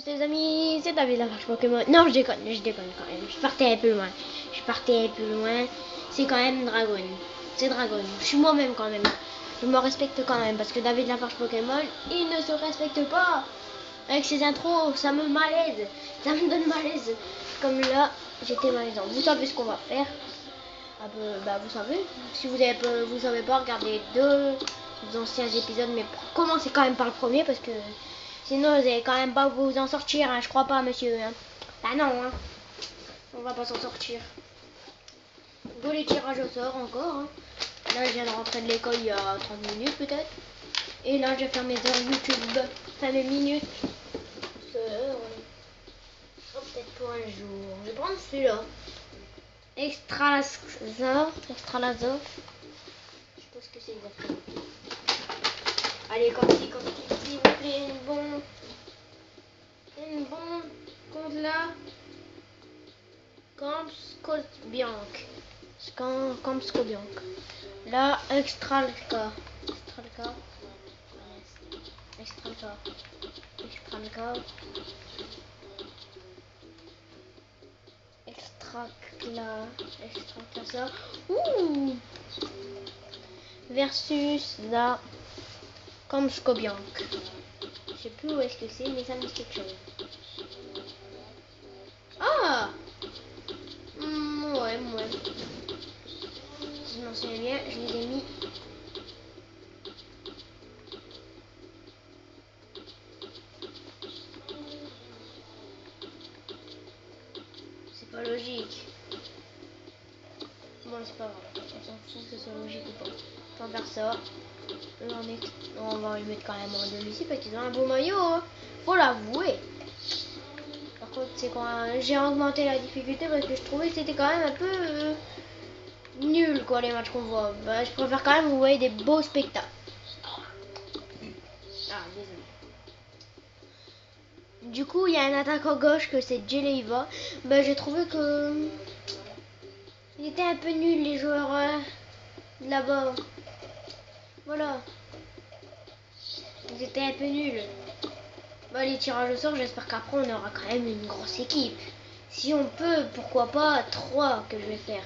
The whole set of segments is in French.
Les amis, c'est David la vache Pokémon. Non, je déconne quand même. Je partais un peu loin. C'est quand même Dragon. C'est Dragon. Je suis moi-même quand même. Je me respecte quand même parce que David la vache Pokémon, il ne se respecte pas. Avec ses intros, ça me malaise. Ça me donne malaise. Comme là, j'étais malaisant. Vous savez ce qu'on va faire. Vous savez. Si vous savez pas, regardez deux anciens épisodes. Mais commencez quand même par le premier parce que sinon vous allez quand même pas vous en sortir. Hein, je crois pas, monsieur. Hein. Bah non. Hein. On va pas s'en sortir. Go les tirages au sort encore. Hein. Là, je viens de rentrer de l'école il y a 30 minutes peut-être. Et là, je vais faire mes heures YouTube. Enfin, mes minutes. Peut-être pour un jour. Je vais prendre celui-là. Extralazor. Je sais pas ce que c'est exactement. Allez, comme si, s'il vous plaît, une bonne compte là. Campscobianc. Là, Extralca. Extraclassa. Ouh! Versus la Campscobianc. Je sais plus où est-ce que c'est, mais ça me dit quelque chose. Ah! Ouais. Je m'en souviens bien, je les ai mis. C'est pas logique. Bon, c'est pas grave. On s'en fout que ce soit logique ou pas. On va faire ça. On va les mettre quand même en deux ici parce qu'ils ont un beau maillot. Hein. Faut l'avouer. Par contre, c'est quand j'ai augmenté la difficulté parce que je trouvais que c'était quand même un peu nul quoi les matchs qu'on voit. Bah, je préfère quand même vous voyez des beaux spectacles. Ah, désolé. Du coup, il y a un attaquant gauche que c'est Geleiva. Bah, j'ai trouvé que il était un peu nul les joueurs là-bas. Voilà. Ils étaient un peu nuls. Bah, les tirages au sort, j'espère qu'après on aura quand même une grosse équipe. Si on peut, pourquoi pas 3 que je vais faire.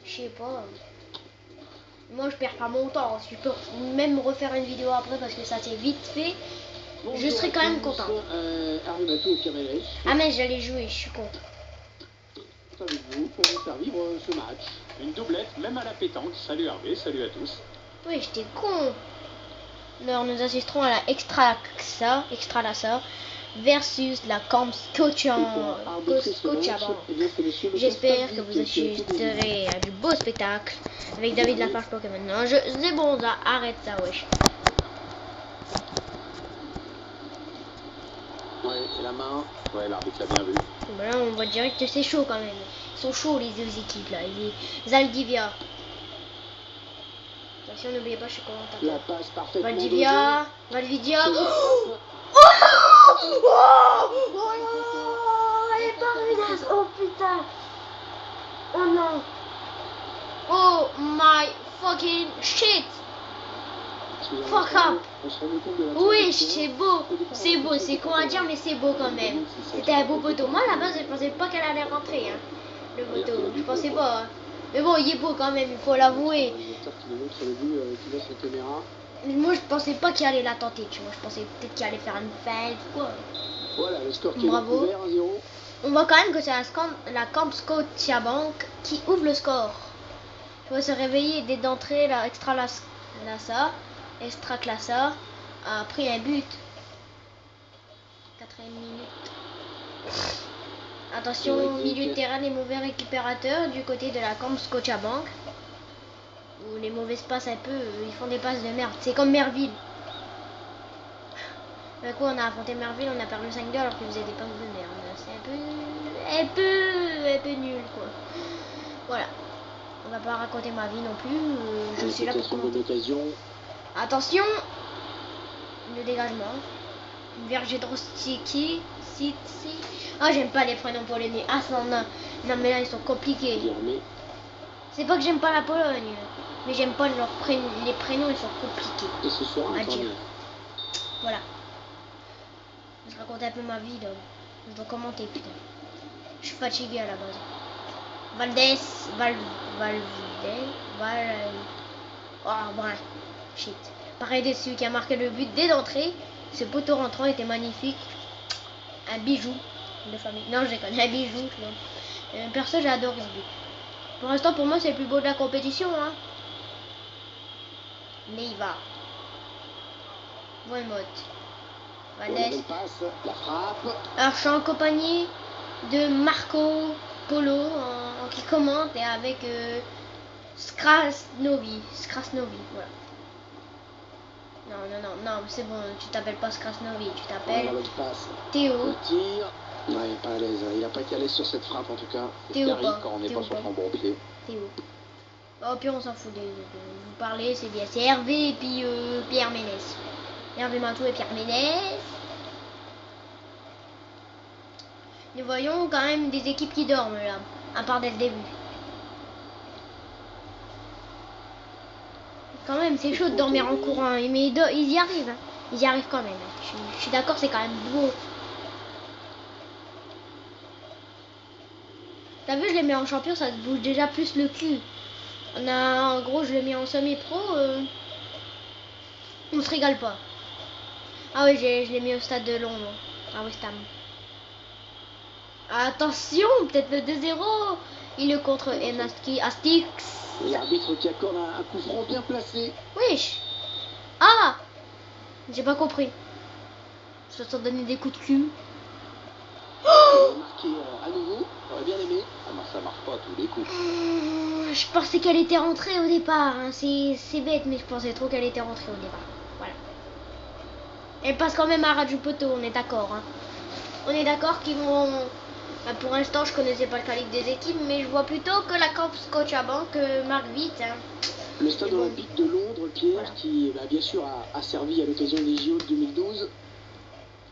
Je sais pas. Moi je perds pas mon temps. Je peux même refaire une vidéo après parce que ça c'est vite fait. Bonjour, je serai quand même content. Ah mais j'allais jouer, je suis con. Avec vous pour vous faire vivre ce match. Une doublette, même à la pétanque. Salut Hervé, salut à tous. Oui, j'étais con. Alors nous assisterons à la Extralassa versus la Campscobianc. J'espère que vous assisterez à du beau spectacle avec David la vache Pokémon. Non, c'est bon, ça, arrête ça, wesh. Ouais, et la main. Ouais, l'arbitre l'a bien vu. Bon, là, on voit direct que c'est chaud quand même. Ils sont chauds les deux équipes là. Les Zaldivia. Attention, n'oubliez pas, je suis commentateur. Valdividia. Elle est pas oh putain. Oh non. Oh my fucking shit. Fuck up. Oui, c'est beau. C'est con à dire, mais c'est beau quand même. C'était un beau poteau. Moi, à la base, je pensais pas qu'elle allait rentrer. Hein, le poteau. Je pensais pas. Hein. Mais bon, il est beau quand même, il faut l'avouer. Moi, je pensais pas qu'il allait la tenter, tu vois. Je pensais peut-être qu'il allait faire une feinte ou quoi. Voilà, le score qui bravo. Est ouvert, 1-0. On voit quand même que c'est la Campscobianc qui ouvre le score. Il faut se réveiller dès d'entrée, la Extraclassa a pris un but. 4e minute. Attention, milieu de terrain des mauvais récupérateurs du côté de la Campscobianc. Où les mauvais passes un peu, ils font des passes de merde. C'est comme Merville. Du coup, on a affronté Merville, on a perdu 5-2 alors qu'il faisait des passes de merde. C'est un peu nul quoi. Voilà. On va pas raconter ma vie non plus. Je suis là pour commenter. Attention, le dégagement. Vergedrostiki. Ah, j'aime pas les prénoms polonais. Ah non mais là ils sont compliqués. C'est pas que j'aime pas la Pologne, mais j'aime pas les prénoms, ils sont compliqués et ce soir, à dire. Voilà. Je raconte un peu ma vie là. Je dois commenter, putain. Je suis fatigué à la base. Valdez, Oh, bref. Shit. Paredes, celui qui a marqué le but dès l'entrée. Ce poteau rentrant était magnifique. Un bijou de famille. Non, je déconne. Un bijou. Perso, j'adore ce but. Pour l'instant, pour moi, c'est le plus beau de la compétition. Hein. Neiva. Wilmot. Valdez. La frappe. Alors, je suis en compagnie de Marco Polo qui commente et avec Skrasnovi, voilà. Non, c'est bon, tu t'appelles pas Skrasnovi, tu t'appelles Théo. Le tir. Non, il est pas à l'aise, il a pas été à l'aise sur cette frappe en tout cas. Théo pas. Quand on n'est pas sur son bon pied. Théo. Oh, puis on s'en fout de vous parler, c'est bien. C'est Hervé et puis Pierre Ménès. Hervé Matou et Pierre Ménès. Nous voyons quand même des équipes qui dorment là, à part dès le début. Quand même, c'est chaud de dormir en courant, mais ils y arrivent. Hein. Ils y arrivent quand même. Je suis d'accord, c'est quand même beau. T'as vu, je les mets en champion, ça te bouge déjà plus le cul. En gros, je les mets en semi-pro. On se régale pas. Ah oui, je l'ai mis au stade de Londres, à West Ham. Attention, peut-être le 2-0. Il est contre Astix. L'arbitre qui accorde un coup franc bien placé. Wesh. Ah, j'ai pas compris. Je vais t'en donner des coups de cul. Marqué à nouveau. J'aurais bien aimé. Ah non, ça marche pas à tous les coups. Je pensais qu'elle était rentrée au départ. Hein. C'est bête, mais je pensais trop qu'elle était rentrée au départ. Voilà. Elle passe quand même à ras du poteau, on est d'accord. Hein. On est d'accord qu'ils vont... Bah, pour l'instant, je connaissais pas le calibre des équipes, mais je vois plutôt que la Scotiabank marque vite. Hein. Le stade olympique de Londres, Pierre, voilà. qui bien sûr a servi à l'occasion des JO de 2012.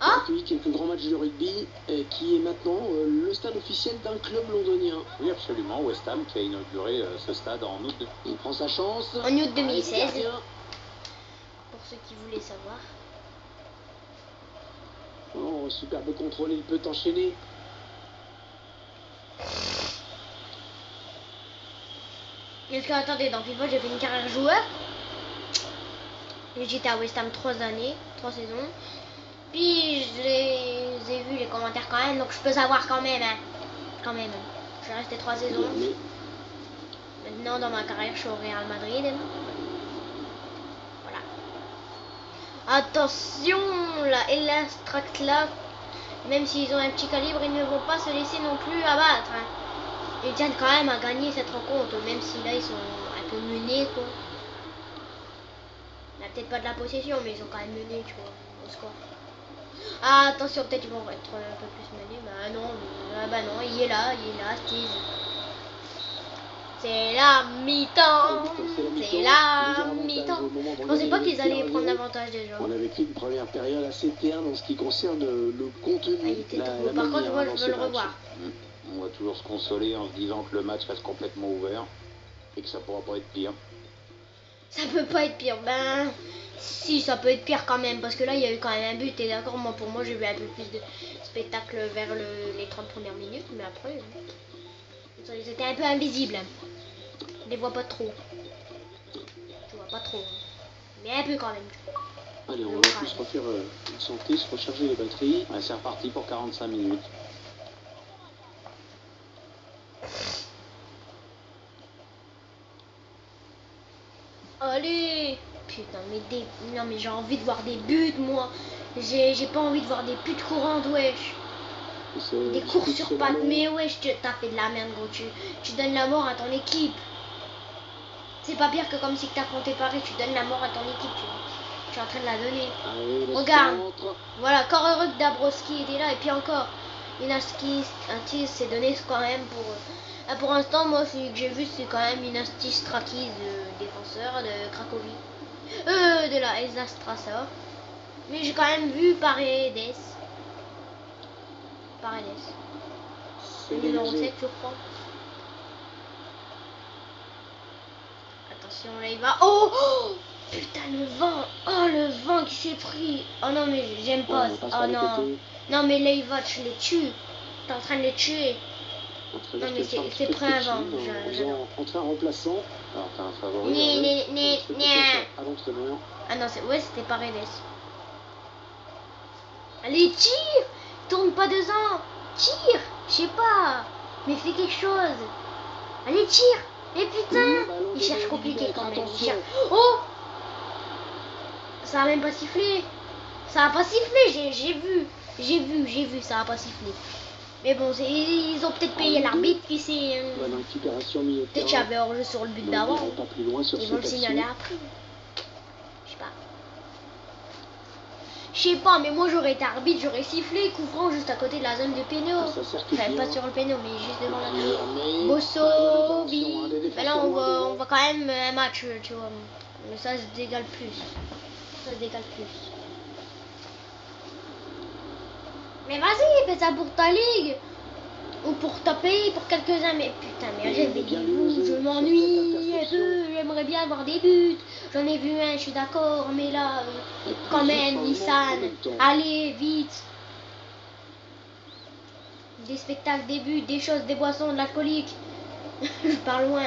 Ah, a accueilli quelques grands matchs de rugby, qui est maintenant le stade officiel d'un club londonien. Oui, absolument. West Ham qui a inauguré ce stade en août. Il prend sa chance. En août 2016. Pour ceux qui voulaient savoir. Oh, superbe contrôle, il peut enchaîner. Est-ce que, attendez, dans FIFA, j'ai fait une carrière joueur. J'étais à West Ham 3 saisons. Puis, je les ai vus les commentaires quand même, donc je peux savoir quand même. Hein. Quand même. Je suis resté 3 saisons. Maintenant, dans ma carrière, je suis au Real Madrid. Voilà. Attention, la Elastract là, même s'ils ont un petit calibre, ils ne vont pas se laisser non plus abattre. Hein. Ils tiennent quand même à gagner cette rencontre, même si là ils sont un peu menés quoi. Il n'y a peut-être pas de la possession, mais ils sont quand même menés, tu vois, au score. Ah, attention, peut-être ils vont être un peu plus menés. Bah non, il est là, Stiz. C'est la mi-temps. C'est la mi-temps. Je pensais pas qu'ils allaient prendre l'avantage déjà. On a vécu une première période assez terne en ce qui concerne le contenu. Ah, il était trop. Par contre, moi je veux le revoir. On va toujours se consoler en se disant que le match reste complètement ouvert et que ça pourra pas être pire. Ça peut pas être pire. Ben, si, ça peut être pire quand même. Parce que là, il y a eu quand même un but. Et d'accord, pour moi, j'ai vu un peu plus de spectacle vers les 30 premières minutes. Mais après, ils étaient un peu invisibles. Je les vois pas trop. Je vois pas trop. Mais un peu quand même. Allez, on va tous se refaire une santé, se recharger les batteries. Ouais, c'est reparti pour 45 minutes. Allez. Putain, non mais j'ai envie de voir des buts, moi. J'ai pas envie de voir des putes courantes, wesh. Des courses sur pattes, mais wesh, t'as fait de la merde, gros. Tu donnes la mort à ton équipe. C'est pas pire que comme si t'affrontais Paris, tu donnes la mort à ton équipe, tu es en train de la donner. Allez, regarde, voilà, encore heureux que Dabrowski était là, et puis encore, Inaski s'est donné quand même pour l'instant, moi, celui que j'ai vu, c'est quand même Inasti Strakis, défenseur de Cracovie. De la Elsa Strasser. Mais j'ai quand même vu Paredes. C'est le numéro 7, je crois. Attention, là il va. Oh, Putain, le vent. Oh, le vent qui s'est pris. Oh non, mais j'aime pas. Ouais, on passe Oh par les non. côtés. Non, mais là, il va, tu les tues. T'es en train de les tuer. Entraîneur Non, mais qui fait un petit c'est peu de pris un vent. coaching en faisant entrer un remplaçant. Alors, t'as un favori. Ni, Hervé. ni, ni, Fais ni. confiance à l'entraîneur. Ah non, ouais, c'était Paredes. Allez, tire. Tourne pas 2 ans. Tire. Je sais pas. Mais fais quelque chose. Allez, tire. Et putain. Ballon Il de cherche David compliqué Beck, quand même. Il attention. cherche... Oh. Ça a même pas sifflé. Ça a pas sifflé. J'ai vu. Ça a pas sifflé. Mais bon, ils ont peut-être payé l'arbitre qui s'est... Bonne récupération milieu de Peut-être qu'il y terrain. avait hors-jeu sur le but Donc, d'avant. ils vont pas plus loin sur Ils vont le cette signaler action. après. Je sais pas. Je sais pas, mais moi j'aurais été arbitre, j'aurais sifflé coup franc juste à côté de la zone de péno. Ça circule Enfin, bien. pas sur le péno, mais juste devant la Mais pas de bonne Bosso, intervention, oui. hein, des Mais là défenseurs on loin devant. voit quand même un match, tu vois. Mais ça se dégale plus. Ça se dégale plus. Mais vas-y, fais ça pour ta ligue. Ou pour taper pour quelques-uns. Mais putain, mais Et réveillez-vous, je m'ennuie un peu. J'aimerais bien avoir des buts. J'en ai vu un, je suis d'accord. Mais là, quand même, Nissan. Allez, vite. Des spectacles, des buts, des choses, des boissons, de l'alcoolique. Je parle loin.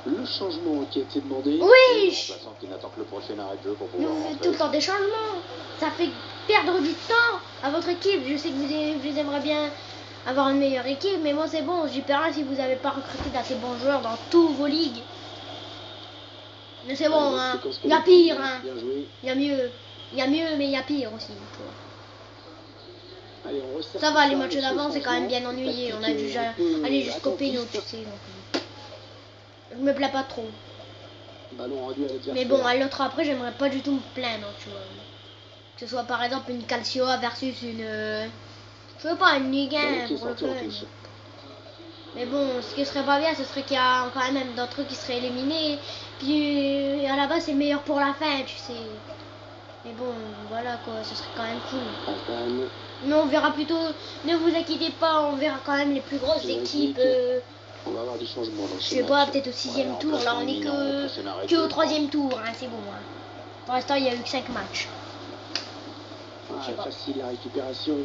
Le changement qui a été demandé. Oui. Remplaçant qui n'attend que le prochain arrêt de jeu pour Mais pouvoir vous faites rentrer. tout le temps des changements. Ça fait perdre du temps à votre équipe. Je sais que vous aimeriez bien avoir une meilleure équipe, mais moi c'est bon. J'y perds rien si vous n'avez pas recruté d'assez bons joueurs dans toutes vos ligues. Mais c'est bon, hein. Il y a pire, hein. Bien joué. Il y a mieux. Il y a mieux, mais il y a pire aussi. Allez, on resserre Ça tout va, les matchs le d'avant, c'est quand même bien changement. ennuyé. On a Tactique, déjà un peu aller jusqu'au attentif. péno, tu sais. Donc, je me plains pas trop. Ballon rendu à l'adversaire. Mais bon, à l'autre après, j'aimerais pas du tout me plaindre, tu vois. Que ce soit par exemple une Calcio versus une... je veux pas, une Ligue 1 Ballon qui est pour le sorti en fun. touche. Mais bon, ce qui serait pas bien, ce serait qu'il y a quand même d'autres qui seraient éliminés. Puis à la base, c'est le meilleur pour la fin, tu sais. Mais bon, voilà quoi, ce serait quand même cool. Altan. Mais on verra plutôt, ne vous inquiétez pas, on verra quand même les plus grosses C'est équipes. On va avoir du changement dans Je ce sais pas, match. peut-être au 6e tour. Là, on est Prochain arrêt de que au jeu. 3e tour, hein, c'est bon. Hein. Pour l'instant, il y a eu que 5 matchs. Ah, Je sais pas. facile la récupération.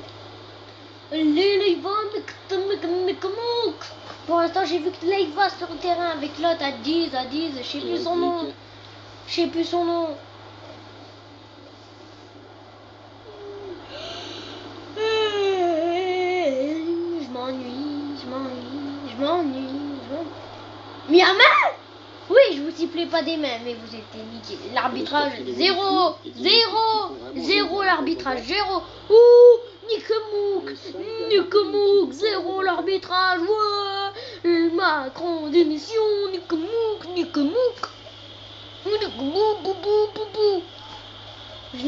Mais comment? Pour l'instant, j'ai vu que là, il va sur le terrain avec l'autre à 10, je sais plus son nom. Je sais plus son nom. Je m'ennuie. Mais à main? Oui, je vous sifflez pas des mains, mais vous êtes niqués. L'arbitrage, 0 l'arbitrage, 0. Ouh, Nicomouk, 0 l'arbitrage, ouais. Macron, démission, Nicomouk. Je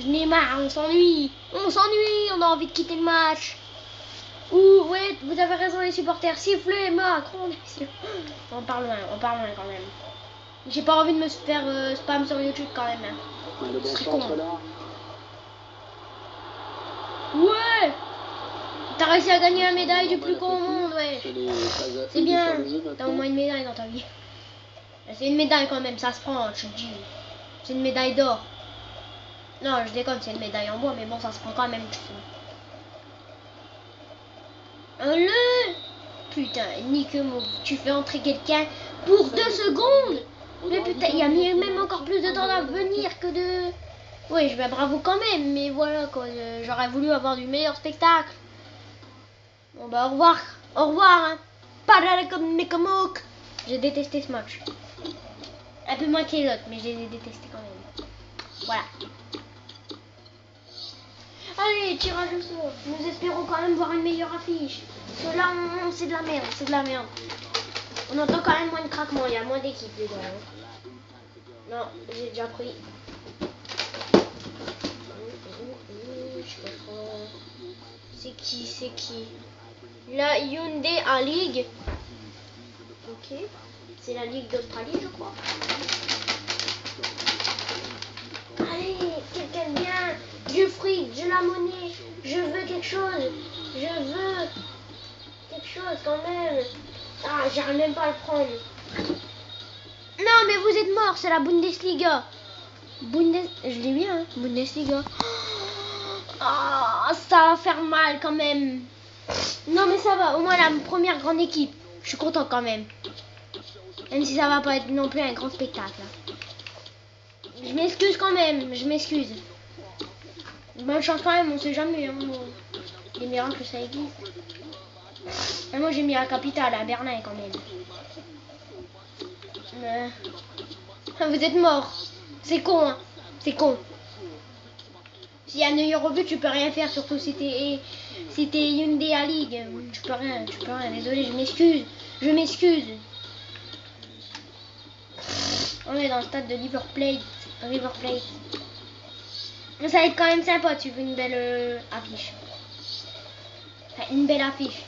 n'ai marre, on s'ennuie, on a envie de quitter le match. Ouh, ouais, vous avez raison les supporters, sifflez, Macron, démission. On parle loin quand même. J'ai pas envie de me faire spam sur YouTube quand même. Hein. Le bon C'est centre con. là. Ouais. T'as réussi à gagner la médaille du plus con au monde, ouais. C'est bien, t'as au moins une médaille dans ta vie. C'est une médaille quand même, ça se prend, tu te dis. C'est une médaille d'or. Non, je déconne, c'est une médaille en bois, mais bon, ça se prend quand même, tu sais. Putain, nique-moi, tu fais entrer quelqu'un pour 2 secondes. Mais putain, il y a même encore plus de temps à venir que de... Oui, je vais bravo quand même, mais voilà quoi, j'aurais voulu avoir du meilleur spectacle. Bon bah au revoir, hein. Pas comme Nicomouk. J'ai détesté ce match. Un peu moins que les autres, mais je les ai détestés quand même. Voilà. Allez, tirage au sort. Nous espérons quand même voir une meilleure affiche. Parce que là, c'est de la merde, On entend quand même moins de craquements, il y a moins d'équipes dedans. Hein. Non, j'ai déjà pris. C'est qui La Hyundai en Ligue. Ok. C'est la Ligue d'Australie, je crois. Allez, quelqu'un vient. Du fric, de la monnaie. Je veux quelque chose. Quelque chose quand même. Ah, j'arrive même pas à le prendre. Non, mais vous êtes morts, c'est la Bundesliga. Je dis bien, hein, Bundesliga. Ah, ça va faire mal quand même. Non, mais ça va, au moins la première grande équipe. Je suis content quand même. Même si ça va pas être non plus un grand spectacle. Je m'excuse quand même, je m'excuse. Bonne chance quand même, on sait jamais. Hein, les miracles, ça existe. Et moi, j'ai mis la capitale à Berlin quand même. Vous êtes morts. C'est con, hein. C'est con. S'il y a Neuer au but, tu peux rien faire, surtout si t'es Hyundai à Ligue. Tu peux rien, désolé, je m'excuse. Je m'excuse. On est dans le stade de River Plate. Mais ça va être quand même sympa, tu veux une belle affiche. Enfin, une belle affiche.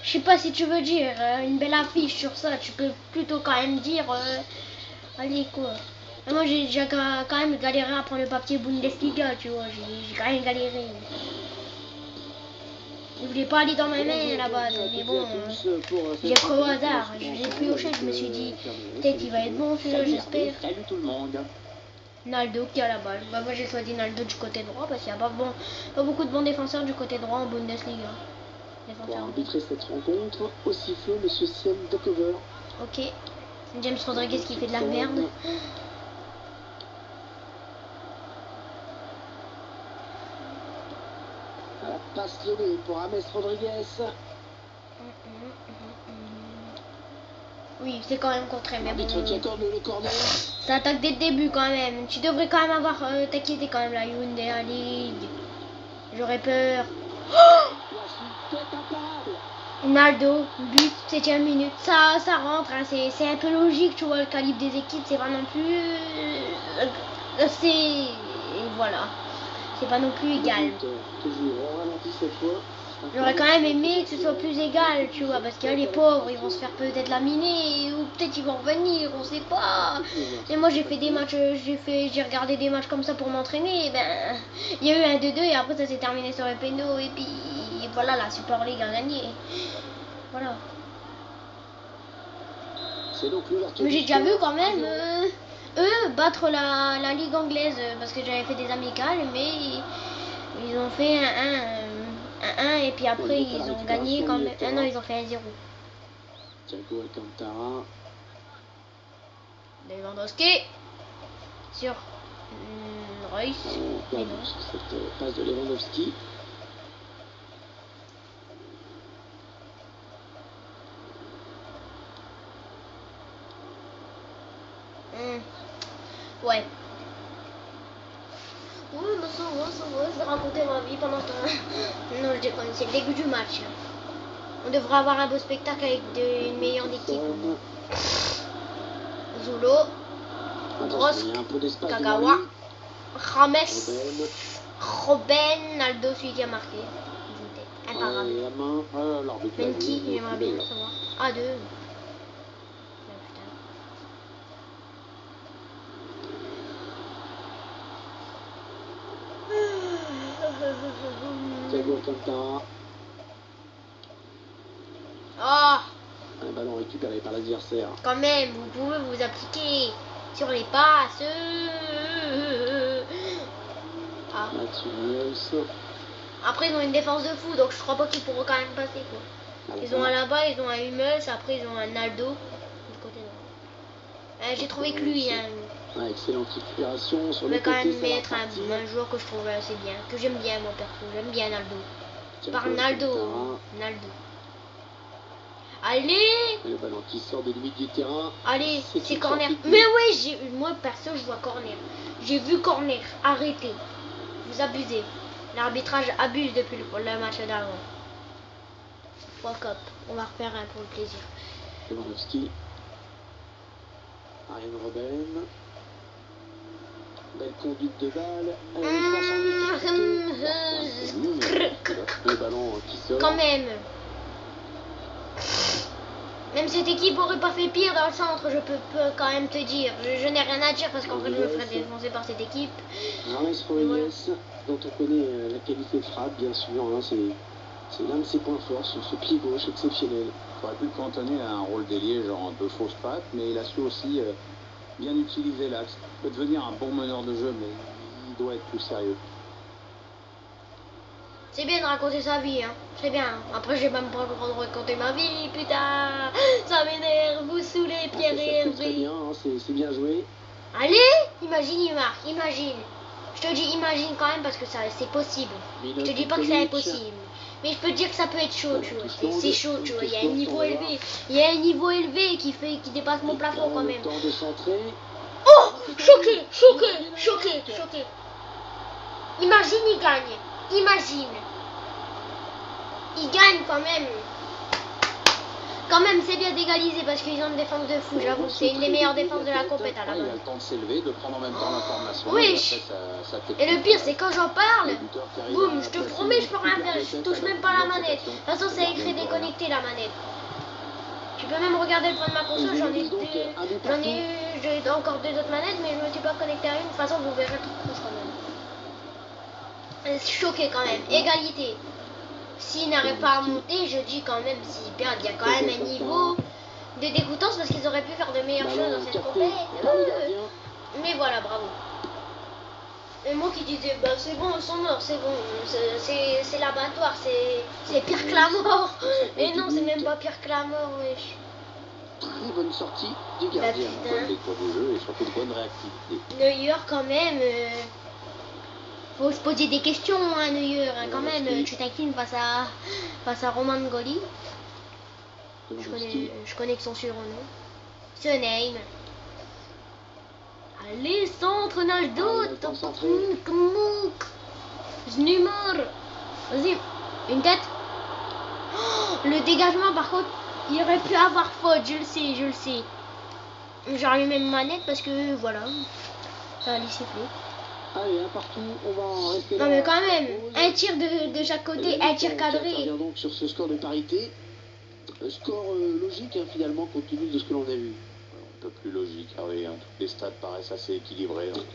Je sais pas si tu veux dire une belle affiche sur ça, tu peux plutôt quand même dire allez quoi. Et moi j'ai quand même galéré à prendre le papier Bundesliga, tu vois, j'ai quand même galéré. Je voulais pas aller dans ma main à la base, mais bon, j'ai pris au hasard, j'ai pris au chèque, je me suis dit peut-être il va être bon celui-là, j'espère. Salut tout le monde. Naldo qui a la balle. Bah moi j'ai choisi Naldo du côté droit parce qu'il n'y a pas beaucoup de bons défenseurs du côté droit en Bundesliga. Pour arbitrer cette rencontre, au sifflet, monsieur Siem Dokover. Ok. James Rodriguez qui fait de la merde. À la passe donnée pour James Rodriguez. Oui, c'est quand même contré, mais bon. L'arbitre qui accorde le corner. Ça attaque dès le début quand même. Tu devrais quand même avoir t'inquiété quand même la Hyundai à Ligue. J'aurais peur. Naldo, but, 7ème minute, ça rentre, hein, c'est un peu logique, tu vois, le calibre des équipes, c'est pas non plus... voilà, c'est pas non plus égal. J'aurais quand même aimé que ce soit plus égal, tu vois, parce que les pauvres, ils vont se faire peut-être laminer, ou peut-être ils vont revenir, on sait pas. Et moi j'ai fait des matchs, j'ai regardé des matchs comme ça pour m'entraîner, et ben, il y a eu un 2-2 et après ça s'est terminé sur les pénaux, et puis voilà, la Super League a gagné. Voilà. Mais j'ai déjà vu quand même eux battre la Ligue anglaise, parce que j'avais fait des amicales, mais ils ont fait un 1 et puis après ils ont gagné quand même. Ah non, ils ont fait un 0. Thiago Alcantara. Lewandowski sur Reus. Mais non. Cette passe de Lewandowski. Ouais. Ouais, mais ça va, je vais raconter ma vie pendant ce temps. Non, je déconne, c'est le début du match. On devrait avoir un beau spectacle avec une meilleure équipe. Zulo, Brosk, Kagawa, James, Robben, Naldo, celui qui a marqué. Imparable. Menki, j'aimerais bien le savoir. Ah, 2. Thiago Alcantara. Oh, Un ballon récupéré par l'adversaire. quand même, vous pouvez vous appliquer sur les passes. Ah. Après, ils ont une défense de fou, donc je crois pas qu'ils pourront quand même passer, quoi. Ils ont un là-bas, ils ont un Hummels, après ils ont un Naldo. Du côté droit. J'ai trouvé que lui, hein. Excellente récupération sur On le va quand côté, même mettre un joueur que je trouve assez bien, que j'aime bien moi perso, j'aime bien Naldo. Par Naldo. Allez. Le ballon qui sort des limites du terrain. Allez, c'est corner. Mais oui, moi perso je vois corner. J'ai vu corner, arrêtez. Vous abusez. L'arbitrage abuse depuis le match d'avant. Fuck up. On va refaire un pour le plaisir. Lewandowski. Arjen Robben. Belle conduite de balle. Le ballon qui sort. Quand même. Même cette équipe aurait pas fait pire dans le centre, je peux quand même te dire. Je n'ai rien à dire parce qu'en fait je me ferais défoncer par cette équipe. James Rodriguez, dont on connaît la qualité de frappe, bien sûr. Hein, c'est l'un de ses points forts, ce pied gauche exceptionnel. Il aurait pu le cantonner à un rôle d'ailier, genre de fausse patte, mais il a su aussi bien utiliser l'axe. Il peut devenir un bon meneur de jeu, mais il doit être plus sérieux. C'est bien de raconter sa vie, hein. C'est bien. Après, j'ai même pas le droit de raconter ma vie, putain. Ça m'énerve, vous saoulez, Pierre et Ça se fait très Hervé. bien, hein, c'est bien joué. Allez, imagine, il marque, imagine. Je te dis imagine quand même parce que ça, c'est possible. Je te dis pas que c'est impossible. Mais je peux te dire que ça peut être chaud, tu vois. C'est chaud, tu vois. Il y a un niveau élevé. Il y a un niveau élevé qui dépasse mon plafond quand même. Temps de centrer. Oh, choqué, choqué, choqué, choqué. Imagine, il gagne. Imagine. Il gagne quand même. Quand même, c'est bien d'égaliser parce qu'ils ont une défense de fou, j'avoue. C'est une des meilleures défenses de la compète à la Il a base. le temps de s'élever, de prendre en même temps l'information. Oui. Et après, ça Et le pire, c'est quand j'en parle, boum, je te promets, je peux rien faire. Je touche même pas la manette. De toute façon, c'est écrit déconnecté la manette. Tu peux même regarder le fond de ma console, j'ai encore 2 autres manettes, mais je me suis pas connecté à une. De toute façon, vous verrez tout rouge quand même. Choqué quand même. Égalité. S'ils n'arrivent pas à monter, je dis quand même, s'ils perdent, il y a quand même un niveau de dégoûtance parce qu'ils auraient pu faire de meilleures choses dans cette compète. Mais voilà, bravo. Et moi qui disais, bah c'est bon, ils sont morts, c'est bon, c'est l'abattoir, c'est pire que la mort. Et non, c'est même pas pire que la mort, wesh. Très bonne sortie du Bah gardien. Bonne putain. lecture du jeu et surtout de bonne réactivité. Neuer quand même, faut se poser des questions, hein, Neuer, hein, quand même. Tu t'inclines face à Roman Goli. Je connais que son surnom. Ce name. Allez, centre, Ronaldo. Znumor. Vas-y, une tête. Oh, le dégagement, par contre, il aurait pu avoir faute, je le sais, je le sais. J'aurais mis même manette parce que voilà, ça allait siffler. Allez, un partout, on va en rester là. Non mais quand même, un tir de chaque côté, un tir On cadré. intervient donc sur ce score de parité. Un score logique, hein, finalement, compte tenu de ce que l'on a vu. Un peu plus logique, Harvey, hein. Toutes les stats paraissent assez équilibrées. Donc,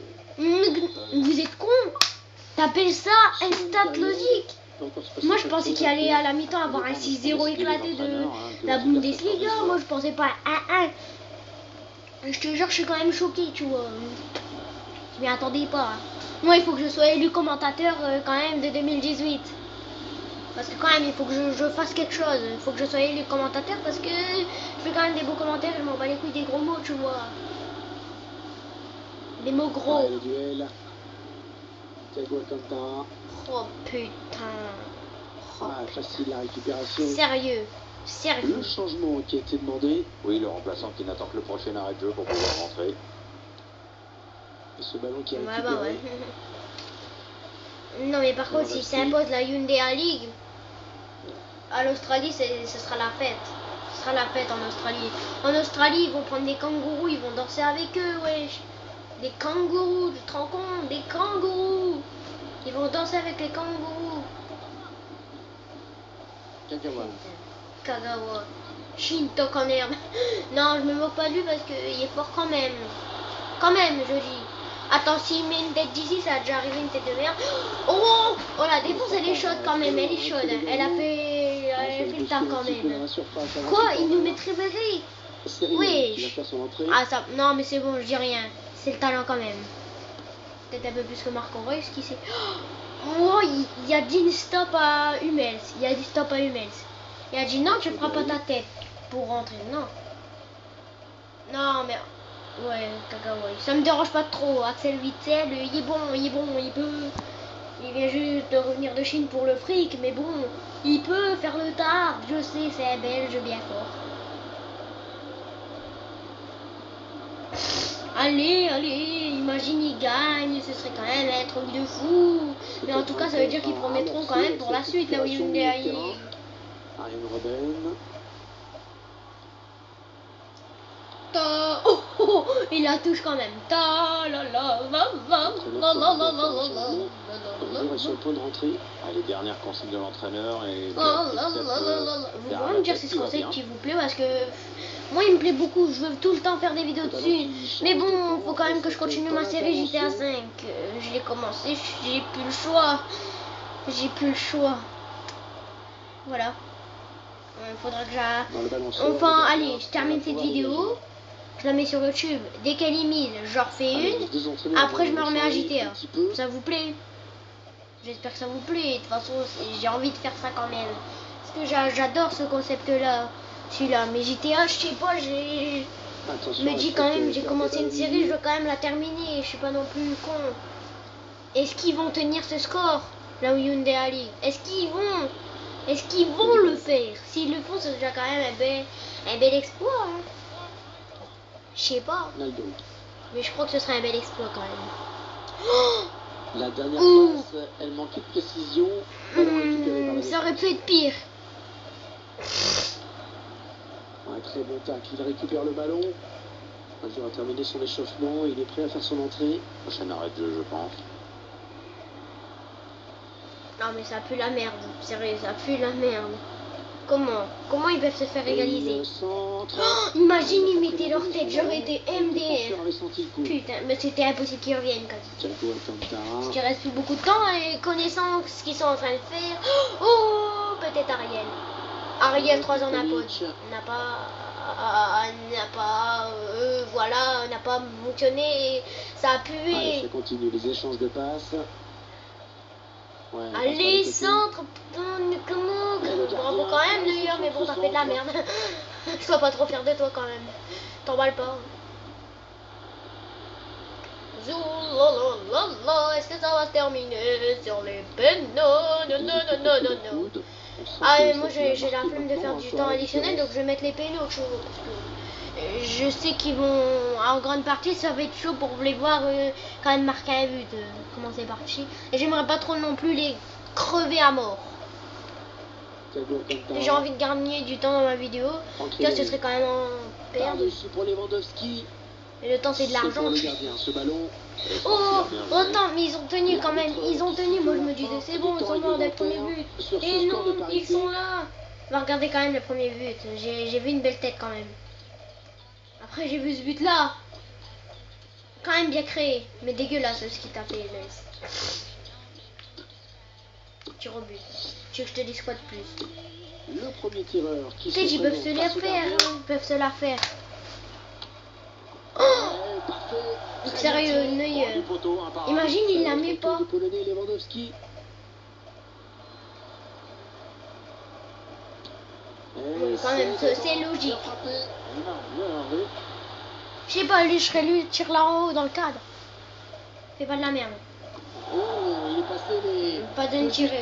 Vous êtes con. T'appelles ça un stat logique? Moi je pensais qu'il allait à la mi-temps avoir un 6-0 éclaté de la Bundesliga. Moi je pensais pas à 1-1. Je te jure, je suis quand même choquée, tu vois. Je m'y attendais pas. Hein. Moi, il faut que je sois élu commentateur quand même de 2018. Parce que quand même, il faut que je fasse quelque chose. Il faut que je sois élu commentateur parce que je fais quand même des beaux commentaires. Je m'en bats les couilles des gros mots, tu vois. Des mots gros. Ouais, le duel. Thiago Alcantara. Oh putain. Oh, Ah, facile la récupération. sérieux. Le Sérieux. changement qui a été demandé. oui, le remplaçant qui n'attend que le prochain arrêt de jeu pour pouvoir rentrer. Et ce ballon qui a Ouais, récupéré. bah ouais. Non, mais par contre, s'il s'impose la Hyundai League, à l'Australie, ce sera la fête. Ce sera la fête en Australie. En Australie, ils vont prendre des kangourous, ils vont danser avec eux, wesh. Des kangourous, tu te rends compte? Des kangourous. Ils vont danser avec les kangourous. Kagawa. Kagawa. Shinto Kaner. Non, je me moque pas de lui parce qu'il est fort quand même. Quand même, je dis. Attends, s'il met une tête d'ici, ça a déjà arrivé une tête de merde. Oh, oh, la défense, elle est chaude quand même, elle est chaude. Elle a fait le taf quand même. Quoi, il nous met Ribéry? Oui. Ah, ça, non, mais c'est bon, je dis rien. C'est le talent quand même. Peut-être un peu plus que Marco Reus, qui sait. Oh, il a dit stop à Hummels. Il a dit stop à Hummels. Il a dit non, tu feras pas ta tête pour rentrer. Non. Non, mais. Ouais, Kagawa. Ça me dérange pas trop. Axel Witsel, il est bon, il peut. Il vient juste de revenir de Chine pour le fric, mais bon, il peut faire le taf. Je sais, c'est un Belge bien fort. Allez, imagine il gagne, ce serait quand même un truc de fou. Mais en tout cas, ça veut dire qu'ils promettront quand même pour la suite, là où il y a Ariane Robben. Oh, oh, il la touche quand même. Ta la la la la la la la la la. Le joueur est sur le point de rentrer. Ah, les dernières consignes de l'entraîneur et Vous pouvez me dire si ce conseil qui vous plaît parce que moi il me plaît beaucoup, je veux tout le temps faire des vidéos dessus. Mais bon, faut quand même que je continue ma série GTA 5. Je l'ai commencé, j'ai plus le choix. J'ai plus le choix. Voilà. Faudra que j'aille. Enfin, allez, je termine cette vidéo. je la mets sur YouTube. Dès qu'elle est mise, je refais une. Après, je me remets à GTA. Ça vous plaît? J'espère que ça vous plaît. De toute façon, j'ai envie de faire ça quand même. Parce que j'adore ce concept-là. Celui-là. Mais GTA, je sais pas, je me dis quand même, j'ai commencé une série, je veux quand même la terminer. Je suis pas non plus con. Est-ce qu'ils vont tenir ce score, là où Hyundai Ali? Est-ce qu'ils vont le faire? S'ils le font, c'est déjà quand même un bel exploit. Hein. Je sais pas. Mais je crois que ce serait un bel exploit quand même. Oh, la dernière passe, elle manquait de précision. Ça aurait pu être pire. Un très bon tac. Il récupère le ballon. Il a terminé son échauffement. Il est prêt à faire son entrée. Prochain arrêt de jeu, je pense. Non mais ça pue la merde. Sérieux, ça pue la merde. Comment ils peuvent se faire égaliser? Oh, imagine, ils mettaient leur tête, j'aurais été MDR. Putain, mais c'était impossible qu'ils reviennent quasi. Parce qu'il reste plus beaucoup de temps et connaissant ce qu'ils sont en train de faire. Oh, peut-être Ariel. Ariel 3 ans n'a pas fonctionné et ça a pué. Allez, ça continue, les échanges de passes. Ouais, allez, centre, comment bravo quand même Neuer, mais bon, t'as fait de la merde. Sois pas trop fier de toi quand même. T'emballes pas. Est-ce que ça va se terminer sur les peines? Non. Ah, mais moi j'ai la flemme de faire du temps additionnel, donc je vais mettre les pénaux chaud. Parce que je sais qu'ils vont, en grande partie, ça va être chaud pour les voir quand même marquer un but. Comment c'est parti. Et j'aimerais pas trop non plus les crever à mort. J'ai envie de gagner du temps dans ma vidéo. Là, ce serait quand même en perdre. Et le temps, c'est de l'argent. Oh, non, mais ils ont tenu quand même. Ils ont tenu. Moi, je me disais, c'est bon, ils sont morts dès le premier but. Et non, ils sont là. On va regarder quand même le premier but. J'ai vu une belle tête quand même. Après, j'ai vu ce but-là. Quand même bien créé. Mais dégueulasse ce qu'il t'a fait, laisse. Tir au but. Tu veux que je te dise quoi de plus? Le premier tireur qui peut-être ils peuvent se la faire. Ils peuvent se la faire. Oh, sérieux, Neuer. Imagine, il la met pas. Oui, quand même, c'est logique. Je sais pas, lui, je serais lui, tire là en haut dans le cadre. Fais pas de la merde. Oh, il est passé les... Pas de tirer.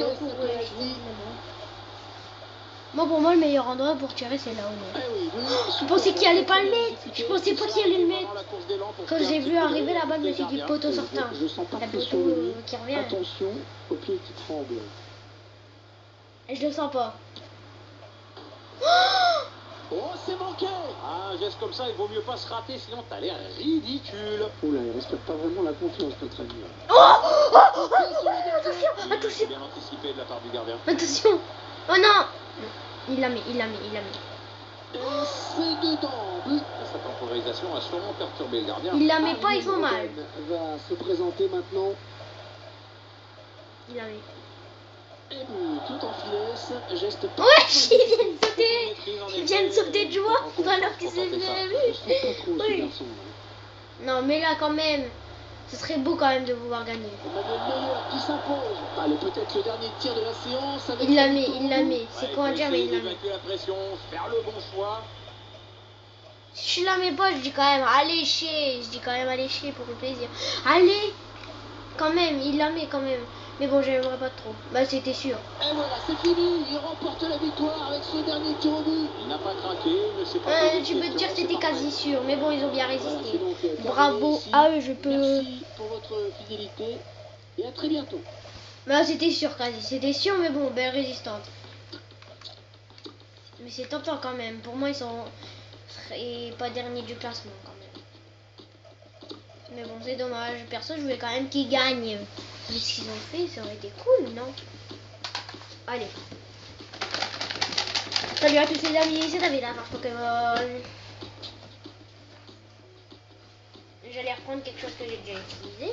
Moi, pour moi, le meilleur endroit pour tirer, c'est là où. Je pensais qu'il allait pas le mettre. Je pensais pas qu'il allait le mettre. Quand j'ai vu arriver la balle, je me suis dit poteau sortant. Je sens pas le poteau qui revient. Attention aux pieds qui tremblent. Et je le sens pas. Oh, c'est manqué. Ah, un geste comme ça, il vaut mieux pas se rater, sinon t'as l'air ridicule. Oula, il respecte pas vraiment la confiance, notre ami. Attention. Bien anticipé de la part du gardien. Attention. Oh non. Il l'a mis. C'est dedans. Sa temporisation a sûrement perturbé le gardien. Il la met pas, ils font mal. Va se présenter maintenant. Il la met. Et tout en finesse, geste pas. Ouais, il vient de sauter de joie alors qu'il s'est fait. Oui. Non, mais là quand même, ce serait beau quand même de vous voir gagner. Emmanuel Neuer qui s'impose. Allez, peut-être le dernier tir de la séance. Il la met. C'est quoi à dire, mais il la met. La pression, faire le bon choix. Si je la mets pas, je dis quand même allez chier. Je dis quand même allez chier pour le plaisir. Allez, quand même, il la met quand même. Mais bon, j'aimerais pas trop. Bah, c'était sûr. Et voilà, c'est fini. Il remporte la victoire avec ce dernier tir au but. Il n'a pas craqué, mais c'est pas. Tu peux te dire que c'était quasi sûr. Mais bon, ils ont bien résisté. Bravo à eux, je peux. Merci pour votre fidélité et à très bientôt. Bah, c'était sûr quasi. C'était sûr, mais bon, belle résistante. Mais c'est tentant quand même. Pour moi, ils seraient pas derniers du classement quand même. Mais bon, c'est dommage. Perso, je voulais quand même qu'ils gagnent. Mais ce qu'ils ont fait, ça aurait été cool, non? Allez. Salut à tous les amis, c'est David, la marche Pokémon. J'allais reprendre quelque chose que j'ai déjà utilisé.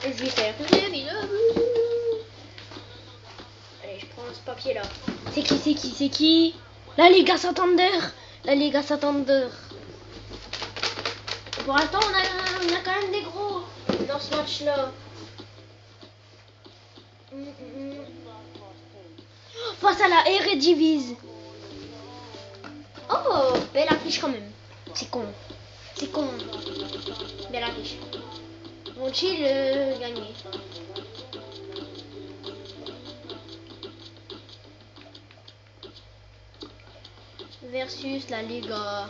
Et je vais faire des vidéos. Allez, je prends ce papier là. C'est qui? La Liga Santander. La Liga Santander. Pour l'instant, on a quand même des gros dans ce match-là. Face à la Eredivisie. Oh, belle affiche quand même. C'est con. C'est con. Belle affiche. Vont-ils gagner? Versus la Liga.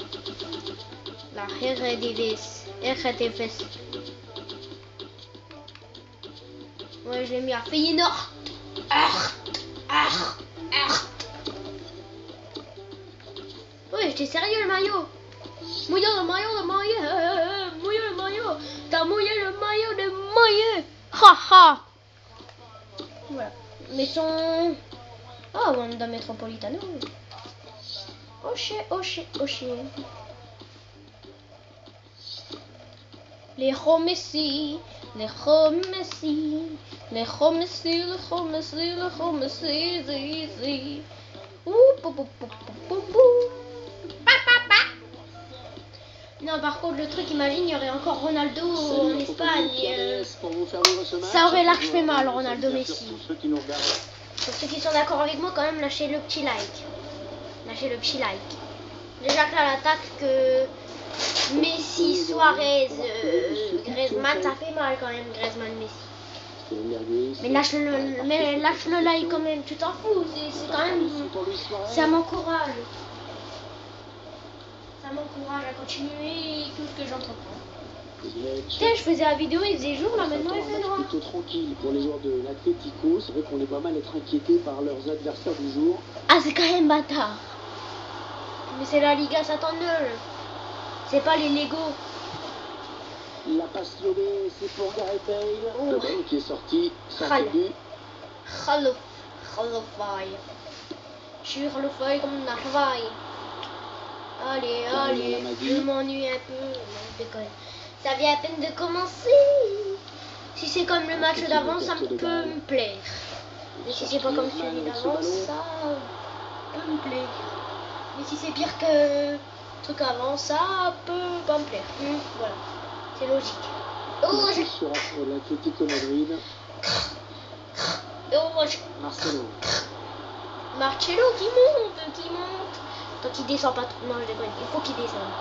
La Eredivisie. Ouais, je l'ai mis à Feyenoord. Ouais, j'étais sérieux le maillot. Mouillé le maillot. Mouillé le maillot. T'as mouillé le maillot de maillot. Ha ha. Voilà. Mais son... Oh, Wanda Metropolitano. Oh shit. Les Messi. Non, par contre, le truc, imagine, il y aurait encore Ronaldo en Espagne. Ça aurait large fait mal, Ronaldo Messi. Pour ceux qui sont d'accord avec moi, quand même, lâchez le petit like. Déjà que là, l'attaque que Messi, Suarez, Griezmann, ça fait mal quand même, Griezmann, Messi. Mais lâche le like quand même, tu t'en fous, c'est quand même... Ça m'encourage. Ça m'encourage à continuer tout ce que j'entreprends. Tiens, je faisais la vidéo, il faisait jour, là maintenant il fait noir. Plutôt tranquille pour les joueurs de l'Atlético. C'est vrai qu'on est pas mal être inquiété par leurs adversaires du jour. Ah, c'est quand même bâtard. Mais c'est la Liga Santander. C'est pas les Lego. La passe lobée, c'est pour Gareth Bale. Le ballon qui est sorti, sans but. Khalofaï. Sur le feuille comme un cheval. Allez, je m'ennuie un peu. Non, je déconne. Ça vient à peine de commencer. Si c'est comme le match d'avant, ça peut me plaire. Mais si c'est pas comme celui d'avant, ça peut me plaire. Mais si c'est pire que le truc avant, ça peut pas me plaire. Voilà, c'est logique. Oh, sur l'Atlético Madrid. Marcelo qui monte. Tant qu'il descend pas trop. Non, je déconne. Il faut qu'il descende.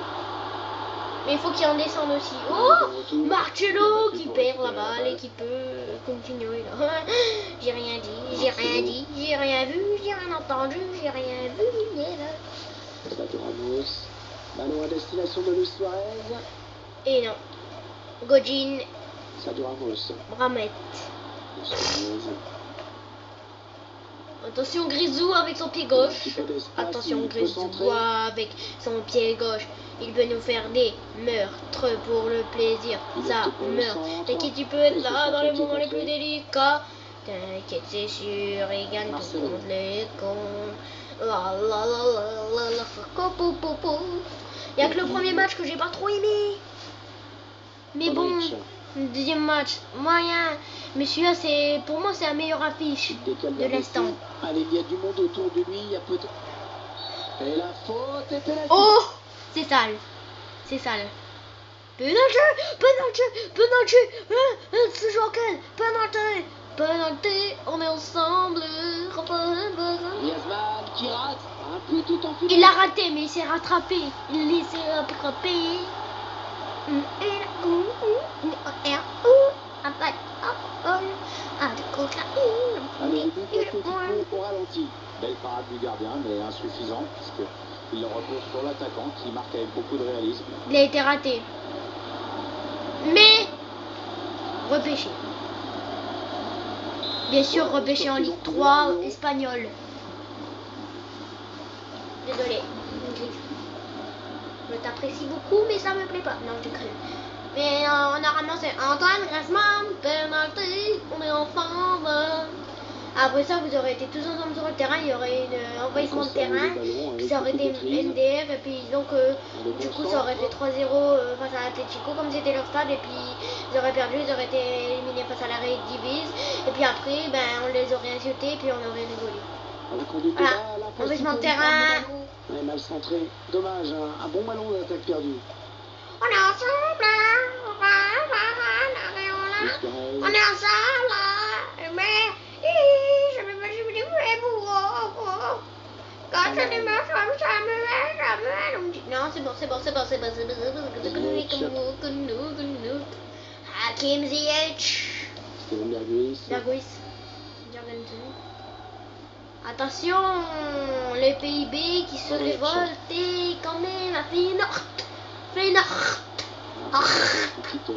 Mais il faut qu'il en descende aussi. Oh, Marcelo qui perd la balle et qui peut continuer là. J'ai rien dit, j'ai rien vu, j'ai rien entendu, j'ai rien vu. Sergio Ramos. Ballon à destination de Luis Suarez. Et non. Godin. Sergio Ramos. Bramet. Attention Grisou avec son pied gauche. Attention Grisou avec son pied gauche. Il peut nous faire des meurtres pour le plaisir. Ça meurt. T'inquiète, tu peux être là dans les moments les plus délicats. T'inquiète, c'est sûr, il gagne tout contre les cons. Il y a que le premier match que j'ai pas trop aimé. Mais bon, le deuxième match, moyen. Mais celui-là, c'est pour moi, c'est la meilleure affiche de l'instant. Allez, il y a du monde autour de lui, il y a peu de... Et la faute est pénalty. Oh, c'est sale. Penalty. C'est Joaquin. Penalty, on est ensemble. Griezmann qui rate. Un peu tout en fil. Il l'a raté, mais il s'est rattrapé. Allez, le but d'Atlético au ralenti. Belle parade du gardien, mais insuffisante, parce qu'il le repose sur l'attaquant qui marque avec beaucoup de réalisme. Il a été raté. Mais repêché. Bien sûr, repêché en Ligue 3 espagnole. Désolé. Je t'apprécie beaucoup, mais ça me plaît pas. Non, je déconne. Mais on a ramassé Antoine Griezmann, penalty, on est ensemble. Après ça, vous aurez été tous ensemble sur le terrain, il y aurait un envahissement de terrain, puis ça aurait été MDR, et puis donc du coup ça aurait fait 3-0 face à l'Atlético, comme c'était leur stade, et puis ils auraient perdu, ils auraient été éliminés face à la Redivisie, et puis après, ben, on les aurait insultés, et puis on aurait rigolé. La conduite Voilà, est là, la envahissement de possibilité terrain. de ballon. Ouais, mal centré. Dommage, un bon ballon d'attaque perdu. On est ensemble, on est ensemble, mais je vais me jouer pour quand je dis ma femme, ça me met. Non, c'est bon. Hakim Ziyech. Steven Berghuis. Jorgensen. Attention, les PIB qui se révoltent et quand même à Feyenoord. Petite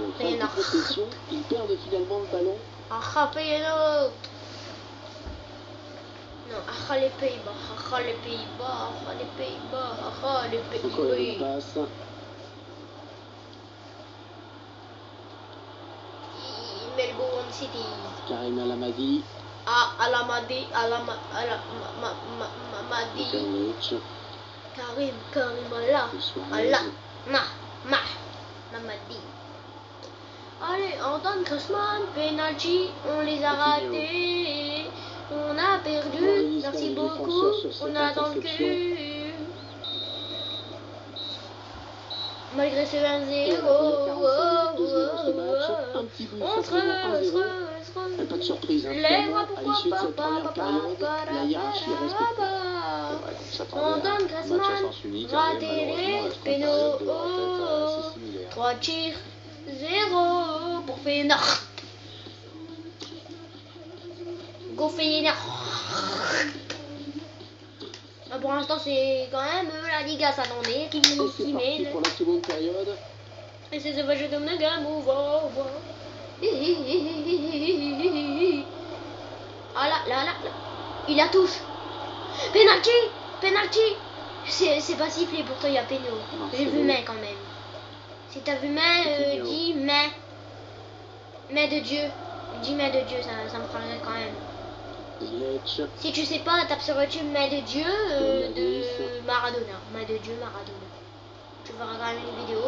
possession, ils perdent finalement le ballon. Feyenoord. Non, les Pays-Bas. Encore une passe. Melbourne City. Karim El Amadi. Alamadi. Karimic. Karim Allah. Mamadi. Allez, Antoine Griezmann, penalty, on les a ratés. On a perdu, merci beaucoup, on a attendu. Malgré ce 1-0, on se Pas de surprise. les voix À l'issue de cette première période, la hiérarchie est respectée. Antoine Griezmann, raté les pénaux. 3 tirs, 0 pour Feyenoord. Go Feyenoord. Pour l'instant, c'est quand même la Liga s'attendait qui Et c'est parti mêle. pour la seconde période. Et c'est ce que je te me gamme au voir. Ah là. Il la touche. Penalty. C'est pas sifflé, pourtant il y a péno. J'ai vu main quand même. Si t'as vu main, dis main. Main de Dieu. Dis main de Dieu, ça me parlerait quand même. Ziyech. Si tu sais pas, tape sur YouTube main de Dieu de Maradona. Main de Dieu Maradona. Tu verras quand même une vidéo.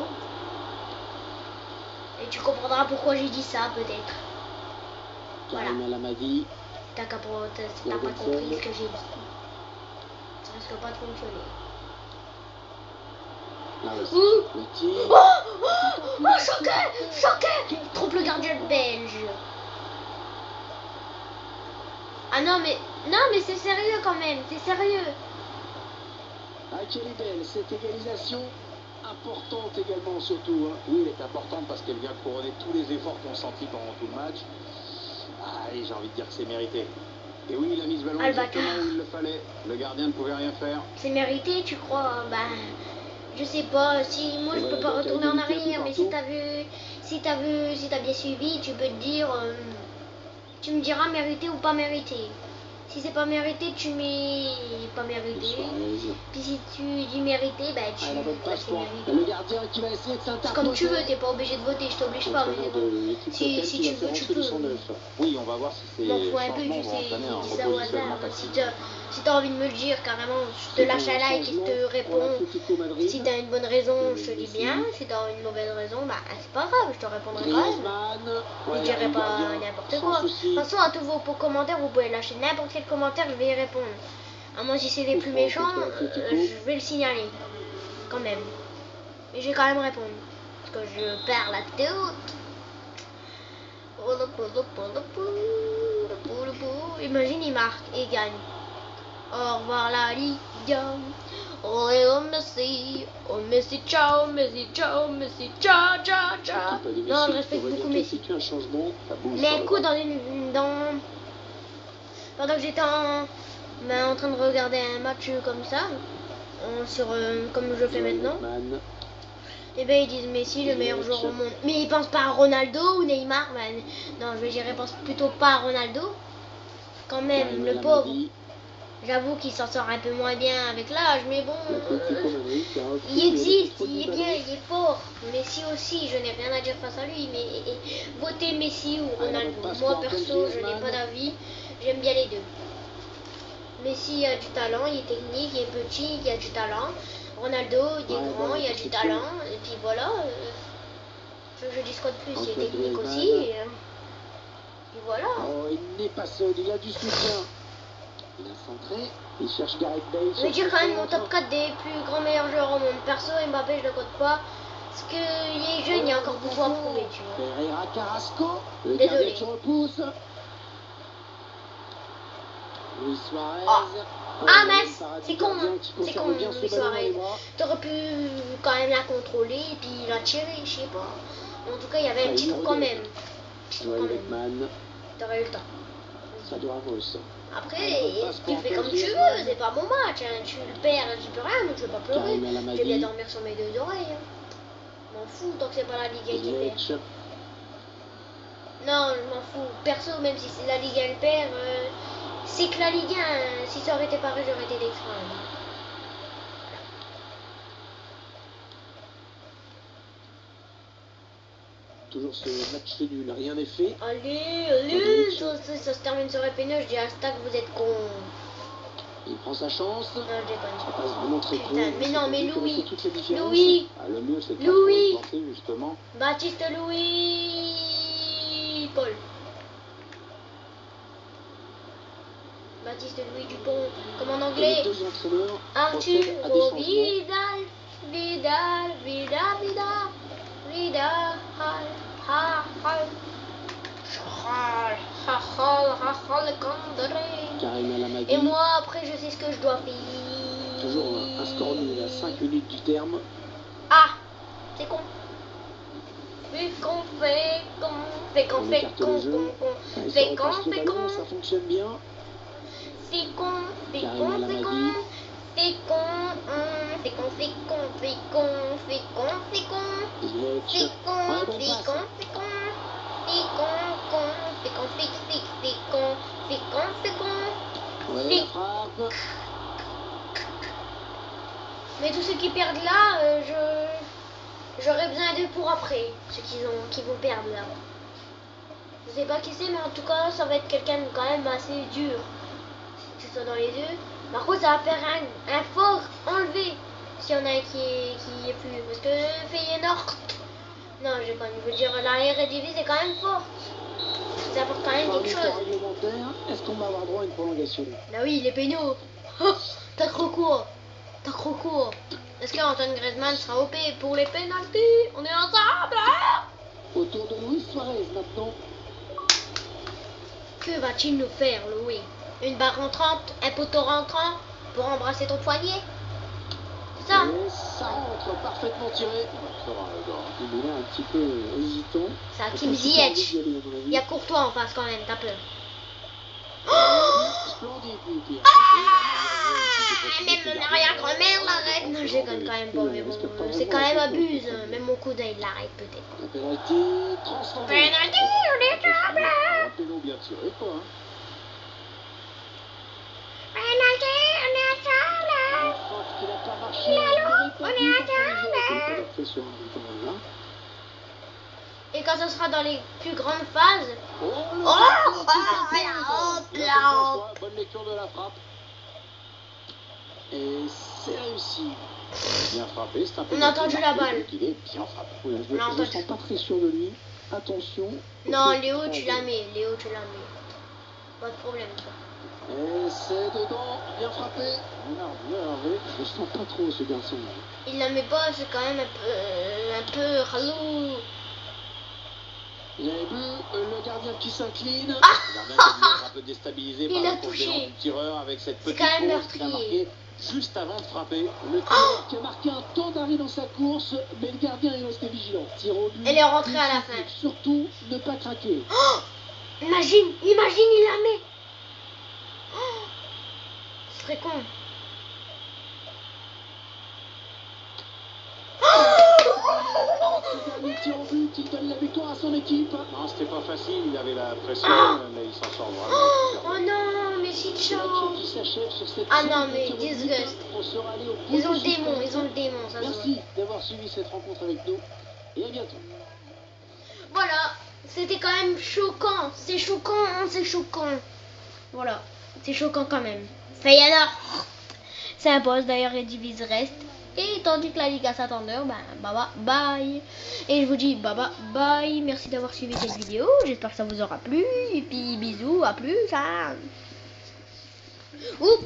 Et tu comprendras pourquoi j'ai dit ça peut-être. Voilà. Karim El Amadi. T'as pas compris ce que j'ai dit. Ça risque pas de fonctionner. Là aussi. Ouh. Le tir. Choqué. Trompe le gardien belge. Ah non mais c'est sérieux quand même, c'est sérieux. Ah, quelle est belle cette égalisation. Importante également surtout. Oui, elle est importante parce qu'elle vient couronner tous les efforts consentis pendant tout le match. Allez, j'ai envie de dire que c'est mérité. Et oui, il a mis ce ballon exactement où il le fallait. Le gardien ne pouvait rien faire. C'est mérité, tu crois? Je sais pas. Si moi je peux pas retourner en arrière, mais si t'as bien suivi, tu peux te dire, tu me diras mérité ou pas mérité. Si c'est pas mérité, tu mets pas mérité. Puis si tu dis mérité, tu la bonne passe c'est pour mérité. le gardien qui va essayer de C'est s'interposer. comme tu veux, t'es pas obligé de voter, je t'oblige pas. Mais bon, si tu veux, tu peux. Oui, on va voir si c'est M'en fous un peu, tu sais, je dis ça au hasard. Si t'as envie de me le dire carrément, je te lâche un like et je te réponds. Si t'as une bonne raison, je te dis bien. Si t'as une mauvaise raison, c'est pas grave, je te répondrai quand même. Je dirai pas n'importe quoi. De toute façon, à tous vos commentaires, vous pouvez lâcher n'importe quel commentaire, je vais y répondre. À moins si c'est les plus méchants, je vais le signaler. Quand même. Mais je vais quand même répondre. Parce que je perds la tête. Imagine, il marque et gagne. Au revoir la Liga. Oh Messi, ciao, ciao. Non, je respecte beaucoup Messi. Mais écoute, pendant que j'étais en train de regarder un match comme ça, comme je le fais maintenant, et ils disent Messi le meilleur joueur au monde. Mais ils pensent pas à Ronaldo ou Neymar. Non, je pense plutôt pas à Ronaldo. Quand même, le pauvre. J'avoue qu'il s'en sort un peu moins bien avec l'âge, mais bon, il existe, il est bien, il est fort. Messi aussi, je n'ai rien à dire face à lui, mais votez Messi ou Ronaldo. Moi perso, je n'ai pas d'avis, j'aime bien les deux. Messi a du talent, il est technique, il est petit, il a du talent. Ronaldo, il est grand, il a du talent, et puis voilà. Je dis quoi de plus, il est technique aussi, et voilà. Oh, il n'est pas seul, il a du soutien. Il a centré. Il cherche Gareth Bale. Je vais dire quand même mon top 4 des plus grands meilleurs joueurs au monde. Perso, Mbappé, je le compte pas. Parce qu'il est jeune, il y a encore beaucoup à prouver, tu vois. Ferreira Carrasco. Le Désolé. gardien qui repousse. Luis Suarez. Ah mince, c'est con, Gardien hein. qui C'est conserve con, bien ce Luis ballon dans Suarez. les bras. T'aurais pu quand même la contrôler et puis la tirer, je sais pas. Mais en tout cas, il y avait un petit trou quand même. Petit trou Joël quand même. Beckman. T'aurais eu le temps. Sadio Ramos. Après, tu fais comme tu veux, c'est pas mon match. Hein. Tu le perds, j'y peux rien, donc je vais pas pleurer. Karim El Amadi. Je vais bien dormir sur mes deux oreilles. Hein. M'en fous tant que c'est pas la Ligue 1 qui perd. Ziyech. Non, je m'en fous. Perso, même si c'est la Ligue 1 elle perd, c'est que la Ligue 1, si ça aurait été pareil, j'aurais été d'extra. Toujours ce match nul, rien n'est fait. Allez, ça se termine sur épineux, je dis hashtag vous êtes con. Il prend sa chance. Non, je déconne. Ça passe vraiment très Putain, court. mais non, mais Vous connaissez Louis. toutes les différences. Louis. Ah, le mieux, c'est de Louis. pas planter, justement. Baptiste Louis Paul. Baptiste Louis Dupont, comme en Et anglais. les deux entraîneurs Arthur procèdent à des changements. Vidal, Vidal, Vidal, Vidal, Vidal, Karim El Amadi. Et moi, après, je sais ce que je dois faire. Toujours un score nul à 5 minutes du terme. Ah, c'est con. Fait con, On écarte le jeu. Ah, il se repasse le ballon, ça fonctionne bien. C'est con, c'est Karim con, El c'est con. Amadi. C'est con, c'est con, c'est con, c'est con, c'est con, c'est con. Ziyech. C'est con, Ouais, bon c'est passe. con, c'est con. C'est con, con, c'est con, c'est con, c'est con, c'est con. Ouais, C'est- la frappe. Mais tous ceux qui perdent là, j'aurais besoin d'eux pour après. Ceux qui vont perdre là. Je sais pas qui c'est, mais en tout cas, ça va être quelqu'un de quand même assez dur. Que ce soit dans les deux. Par contre, ça va faire un fort enlevé. S'il y en a un qui est plus. Parce que Feyenoord. Non, je veux dire, la Eredivisie c'est quand même fort. Ça apporte quand même Par quelque du temps chose. réglementaire, est-ce qu'on va avoir droit à une prolongation? Bah oui, les pénaux. Oh, t'as trop court. T'as trop court. Est-ce qu'Antoine Griezmann sera OP pour les pénaltys? On est ensemble, hein? Autour de Luis Suarez maintenant. Que va-t-il nous faire, Louis? Une barre rentrante, un poteau rentrant pour embrasser ton poignet? C'est ça? Et ça rentre parfaitement tiré. Il est là un petit peu hésitant. C'est Hakim Ziyech. Il y a Courtois en face quand même, t'as peur. Splendide, lui, Pierre. Même mon arrière-grand-mère l'arrête. Non, je déconne quand même pas, mais bon, c'est quand même abuse. Même mon cousin il l'arrête peut-être. La pénalité transformée. Penalty, on est ensemble. Un péno bien tiré, quoi. Hein. Penalty, on est ensemble. Une frappe qui n'a pas marché. On est ensemble. Et quand ce sera dans les plus grandes phases, Bonne lecture de la frappe. Et c'est réussi. Bien frappé, c'est un peu. On a entendu la balle. Il est bien frappé. Je ne me sens pas très sûr de lui. Attention. non, Léo, tu la mets. Léo, tu la mets. Pas de problème, ça. Et c'est dedans. Bien frappé. Je ne sens pas trop ce garçon. Il la met pas, c'est quand même un peu relou. Vous avez vu le gardien qui s'incline. Le gardien qui a dû être un peu déstabilisé Il par a la course touché. du tireur avec cette C'est petite quand même pause qu'il a meurtrier. marquée juste avant de frapper. Le tireur qui a marqué un temps d'arrêt dans sa course, mais le gardien est resté vigilant. Tire au but. Elle est rentrée à la fin. Surtout, ne pas craquer. Imagine, il la met. Oh, ce serait con. Ce dernier tir au but, il donne la victoire à son équipe. Non, c'était pas facile, il avait la pression, mais il s'en sort vraiment. Oh non, mais c'est C'est la chaud. qui s'achève sur cette Ah série non, de mais tirs au but. disgust. On sera allé au bout Ils ont du le démon, suspense. ils ont le démon, ça se voit. Merci d'avoir suivi cette rencontre avec nous et à bientôt. Voilà, c'était quand même choquant. C'est choquant, hein, c'est choquant. Voilà, c'est choquant quand même. Feyenoord s'impose d'ailleurs et divise reste. Et tandis que la Liga Santander, bye. Et je vous dis bye. Merci d'avoir suivi cette vidéo. J'espère que ça vous aura plu. Et puis bisous, à plus. Hein. Oups.